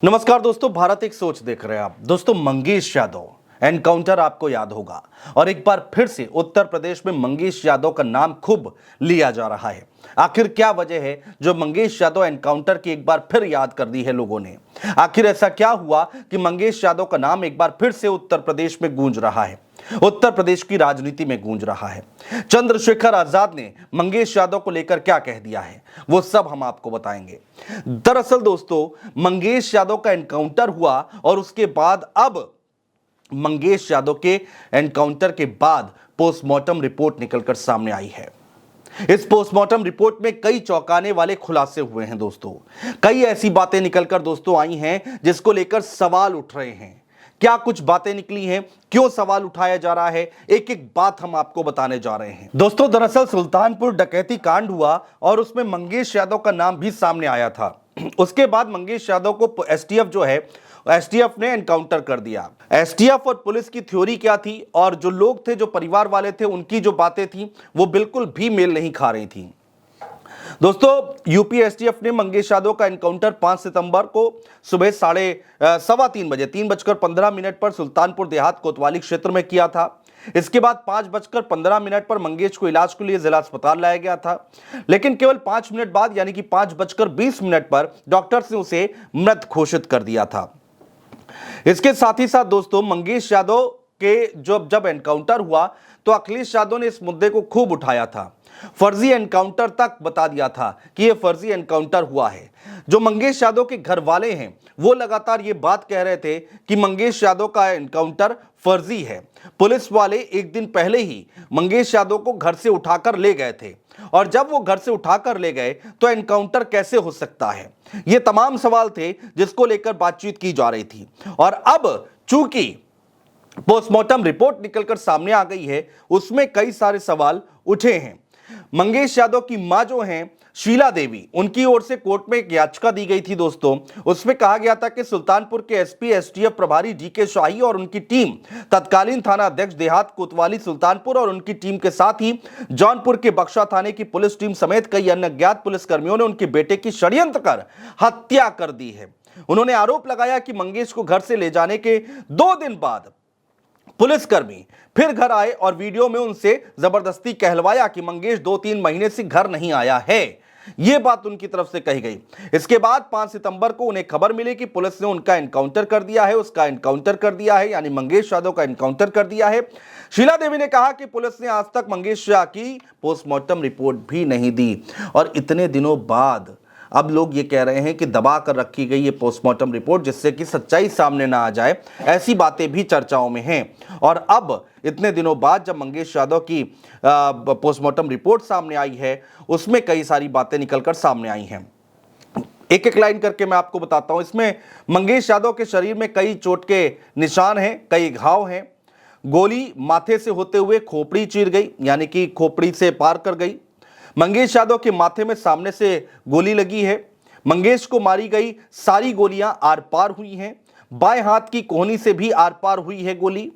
नमस्कार दोस्तों, भारत एक सोच देख रहे हैं आप। दोस्तों, मंगेश यादव एनकाउंटर आपको याद होगा और एक बार फिर से उत्तर प्रदेश में मंगेश यादव का नाम खूब लिया जा रहा है। आखिर क्या वजह है जो मंगेश यादव एनकाउंटर की एक बार फिर याद कर दी है लोगों ने? आखिर ऐसा क्या हुआ कि मंगेश यादव का नाम एक बार फिर से उत्तर प्रदेश में गूंज रहा है, उत्तर प्रदेश की राजनीति में गूंज रहा है? चंद्रशेखर आजाद ने मंगेश यादव को लेकर क्या कह दिया है, वो सब हम आपको बताएंगे। दरअसल दोस्तों, मंगेश यादव का एनकाउंटर हुआ और उसके बाद अब मंगेश यादव के एनकाउंटर के बाद पोस्टमार्टम रिपोर्ट निकलकर सामने आई है। इस पोस्टमार्टम रिपोर्ट में कई चौंकाने वाले खुलासे हुए हैं दोस्तों। कई ऐसी बातें निकलकर दोस्तों आई हैं जिसको लेकर सवाल उठ रहे हैं। क्या कुछ बातें निकली हैं, क्यों सवाल उठाया जा रहा है, एक एक बात हम आपको बताने जा रहे हैं। दोस्तों, दरअसल सुल्तानपुर डकैती कांड हुआ और उसमें मंगेश यादव का नाम भी सामने आया था। उसके बाद मंगेश यादव को एसटीएफ ने एनकाउंटर कर दिया। एसटीएफ और पुलिस की थ्योरी क्या थी और जो लोग थे, जो परिवार वाले थे, उनकी जो बातें थी वो बिल्कुल भी मेल नहीं खा रही थी। दोस्तों, यूपी एसटीएफ ने मंगेश यादव का एनकाउंटर 5 सितंबर को सुबह 3:15 पर सुल्तानपुर देहात कोतवाली क्षेत्र में किया था। इसके बाद 5:15 पर मंगेश को इलाज के लिए जिला अस्पताल लाया गया था, लेकिन केवल 5 मिनट बाद यानी कि 5:20 पर डॉक्टर्स ने उसे मृत घोषित कर दिया था। इसके साथ ही साथ दोस्तों, मंगेश यादव के जब एनकाउंटर हुआ तो अखिलेश यादव ने इस मुद्दे को खूब उठाया था। फर्जी एनकाउंटर तक बता दिया था कि यह फर्जी एनकाउंटर हुआ है। जो मंगेश यादव के घर वाले हैं वो लगातार ये बात कह रहे थे कि मंगेश यादव का एनकाउंटर फर्जी है। पुलिस वाले एक दिन पहले ही मंगेश यादव को घर से उठाकर ले गए थे और जब वो घर से उठाकर ले गए तो एनकाउंटर कैसे हो सकता है? ये तमाम सवाल थे जिसको लेकर बातचीत की जा रही थी। और अब चूंकि पोस्टमार्टम रिपोर्ट निकलकर सामने आ गई है, उसमें कई सारे सवाल उठे हैं। मंगेश यादव की मां जो हैं शीला देवी, उनकी ओर से कोर्ट में एक याचिका दी गई थी दोस्तों। उसमें कहा गया था कि सुल्तानपुर के एसपी एसटीएफ प्रभारी डीके शाही और उनकी टीम, तत्कालीन थाना अध्यक्ष देहात कोतवाली सुल्तानपुर और उनकी टीम के साथ ही जौनपुर के बक्सा थाने की पुलिस टीम समेत कई अन्य अज्ञात पुलिसकर्मियों ने उनके बेटे की षड्यंत्र कर हत्या कर दी है। उन्होंने आरोप लगाया कि मंगेश को घर से ले जाने के 2 दिन बाद पुलिसकर्मी फिर घर आए और वीडियो में उनसे जबरदस्ती कहलवाया कि मंगेश 2-3 महीने से घर नहीं आया है। यह बात उनकी तरफ से कही गई। इसके बाद 5 सितंबर को उन्हें खबर मिली कि पुलिस ने उनका एनकाउंटर कर दिया है, यानी मंगेश यादव का एनकाउंटर कर दिया है। शीला देवी ने कहा कि पुलिस ने आज तक मंगेश की पोस्टमार्टम रिपोर्ट भी नहीं दी और इतने दिनों बाद अब लोग ये कह रहे हैं कि दबा कर रखी गई ये पोस्टमार्टम रिपोर्ट जिससे कि सच्चाई सामने ना आ जाए, ऐसी बातें भी चर्चाओं में हैं। और अब इतने दिनों बाद जब मंगेश यादव की पोस्टमार्टम रिपोर्ट सामने आई है, उसमें कई सारी बातें निकलकर सामने आई हैं। एक एक लाइन करके मैं आपको बताता हूं। इसमें मंगेश यादव के शरीर में कई चोट के निशान हैं, कई घाव हैं। गोली माथे से होते हुए खोपड़ी चीर गई, यानी कि खोपड़ी से पार कर गई। मंगेश यादव के माथे में सामने से गोली लगी है। मंगेश को मारी गई सारी गोलियां आर पार हुई हैं। बाएं हाथ की कोहनी से भी आर पार हुई है गोली।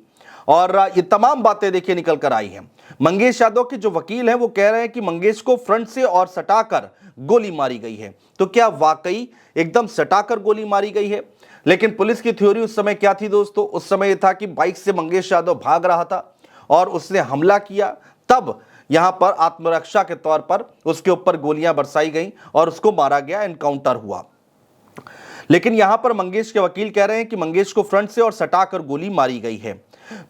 और ये तमाम बातें देखिए निकल कर आई हैं। मंगेश यादव के जो वकील हैं वो कह रहे हैं कि मंगेश को फ्रंट से और सटाकर गोली मारी गई है। तो क्या वाकई एकदम सटाकर गोली मारी गई है? लेकिन पुलिस की थ्योरी उस समय क्या थी दोस्तों? उस समय यह था कि बाइक से मंगेश यादव भाग रहा था और उसने हमला किया, तब यहां पर आत्मरक्षा के तौर पर उसके ऊपर गोलियां बरसाई गईं और उसको मारा गया, एनकाउंटर हुआ। लेकिन यहां पर मंगेश के वकील कह रहे हैं कि मंगेश को फ्रंट से और सटाकर गोली मारी गई है।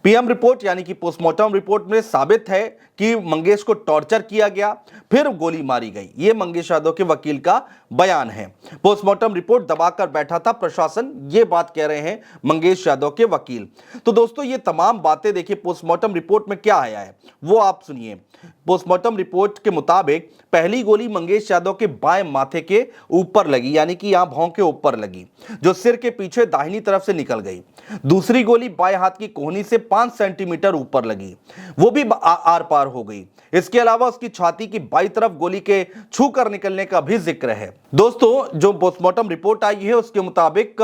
पीएम रिपोर्ट यानी कि पोस्टमार्टम रिपोर्ट में साबित है कि मंगेश को टॉर्चर किया गया, फिर गोली मारी गई। यह मंगेश यादव के वकील का बयान है। पोस्टमार्टम रिपोर्ट दबाकर बैठा था प्रशासन, यह बात कह रहे हैं मंगेश यादव के वकील। तो दोस्तों, ये तमाम बातें देखिए पोस्टमार्टम रिपोर्ट में क्या आया है वो आप सुनिए। पोस्टमार्टम रिपोर्ट के मुताबिक पहली गोली मंगेश यादव के बाएं माथे के ऊपर लगी, यानी कि यहां भौं के ऊपर लगी, जो सिर के पीछे दाहिनी तरफ से निकल गई। दूसरी गोली बाएं हाथ की कोहनी से 5 सेंटीमीटर ऊपर लगी, वो भी आर पार हो गई। इसके अलावा उसकी छाती की बाईं तरफ गोली के छू कर निकलने का भी जिक्र है। दोस्तों, जो पोस्टमार्टम रिपोर्ट आई है उसके मुताबिक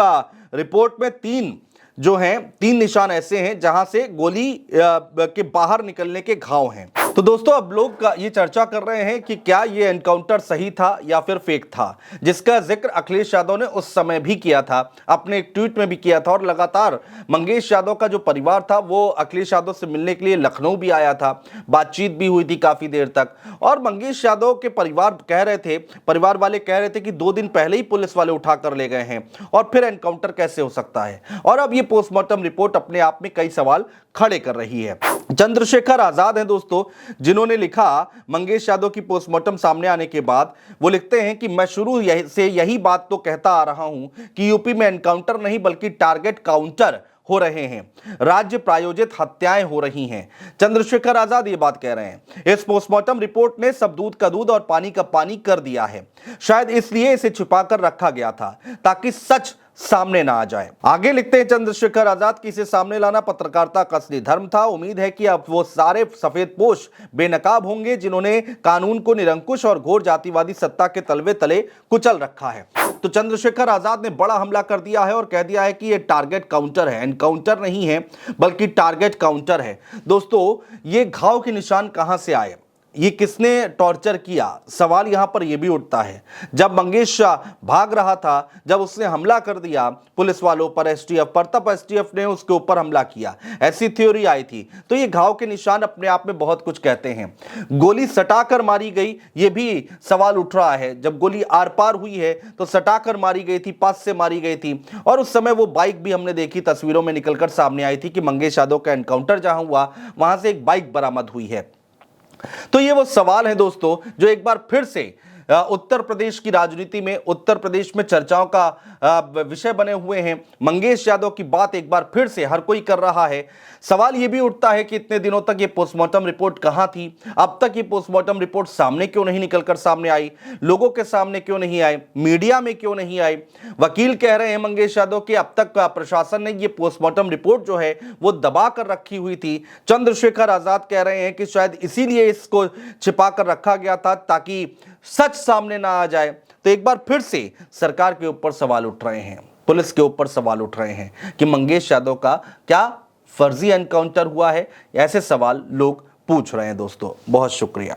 रिपोर्ट में 3 निशान ऐसे हैं जहां से गोली के बाहर निकलने के घाव हैं। तो दोस्तों अब लोग ये चर्चा कर रहे हैं कि क्या ये एनकाउंटर सही था या फिर फेक था, जिसका जिक्र अखिलेश यादव ने उस समय भी किया था, अपने एक ट्वीट में भी किया था। और लगातार मंगेश यादव का जो परिवार था वो अखिलेश यादव से मिलने के लिए लखनऊ भी आया था, बातचीत भी हुई थी काफी देर तक। और मंगेश यादव के परिवार वाले कह रहे थे कि 2 दिन पहले ही पुलिस वाले उठा कर ले गए हैं और फिर एनकाउंटर कैसे हो सकता है। और अब ये पोस्टमार्टम रिपोर्ट अपने आप में कई सवाल खड़े कर रही है। चंद्रशेखर आजाद हैं दोस्तों, जिन्होंने लिखा मंगेश यादव की पोस्टमार्टम सामने आने के बाद, वो लिखते हैं कि मैं शुरू से यही बात तो कहता आ रहा हूं कि यूपी में एनकाउंटर नहीं बल्कि टारगेट काउंटर हो रहे हैं, राज्य प्रायोजित हत्याएं हो रही हैं। चंद्रशेखर आजाद ये बात कह रहे हैं। इस पोस्टमार्टम रिपोर्ट ने सब दूध का दूध और पानी का पानी कर दिया है, शायद इसलिए इसे छुपाकर रखा गया था ताकि सच सामने ना आ जाए। आगे लिखते हैं चंद्रशेखर आजाद की इसे सामने लाना पत्रकारिता का असली धर्म था। उम्मीद है कि अब वो सारे सफेदपोश बेनकाब होंगे जिन्होंने कानून को निरंकुश और घोर जातिवादी सत्ता के तलवे तले कुचल रखा है। तो चंद्रशेखर आजाद ने बड़ा हमला कर दिया है और कह दिया है कि ये टारगेट काउंटर है, एनकाउंटर नहीं है बल्कि टारगेट काउंटर है। दोस्तों ये घाव के निशान कहां से आए, ये किसने टॉर्चर किया, सवाल यहां पर यह भी उठता है। जब मंगेश शाह भाग रहा था, जब उसने हमला कर दिया पुलिस वालों पर, एसटीएफ पर, तब एसटीएफ ने उसके ऊपर हमला किया, ऐसी थ्योरी आई थी। तो ये घाव के निशान अपने आप में बहुत कुछ कहते हैं। गोली सटाकर मारी गई, ये भी सवाल उठ रहा है। जब गोली आर पार हुई है तो सटाकर मारी गई थी, पास से मारी गई थी। और उस समय वो बाइक भी हमने देखी, तस्वीरों में निकलकर सामने आई थी कि मंगेश यादव का एनकाउंटर जहां हुआ वहां से एक बाइक बरामद हुई है। तो ये वो सवाल है दोस्तों जो एक बार फिर से उत्तर प्रदेश की राजनीति में, उत्तर प्रदेश में चर्चाओं का विषय बने हुए हैं। मंगेश यादव की बात एक बार फिर से हर कोई कर रहा है। सवाल यह भी उठता है कि इतने दिनों तक ये पोस्टमार्टम रिपोर्ट कहां थी, अब तक ये पोस्टमार्टम रिपोर्ट सामने क्यों नहीं निकलकर सामने आई, लोगों के सामने क्यों नहीं आए, मीडिया में क्यों नहीं आए। वकील कह रहे हैं मंगेश यादव कि अब तक प्रशासन ने ये पोस्टमार्टम रिपोर्ट जो है वो दबा कर रखी हुई थी। चंद्रशेखर आजाद कह रहे हैं कि शायद इसीलिए इसको छिपा कर रखा गया था ताकि सच सामने ना आ जाए। तो एक बार फिर से सरकार के ऊपर सवाल उठ रहे हैं, पुलिस के ऊपर सवाल उठ रहे हैं कि मंगेश यादव का क्या फर्जी एनकाउंटर हुआ है। ऐसे सवाल लोग पूछ रहे हैं दोस्तों। बहुत शुक्रिया।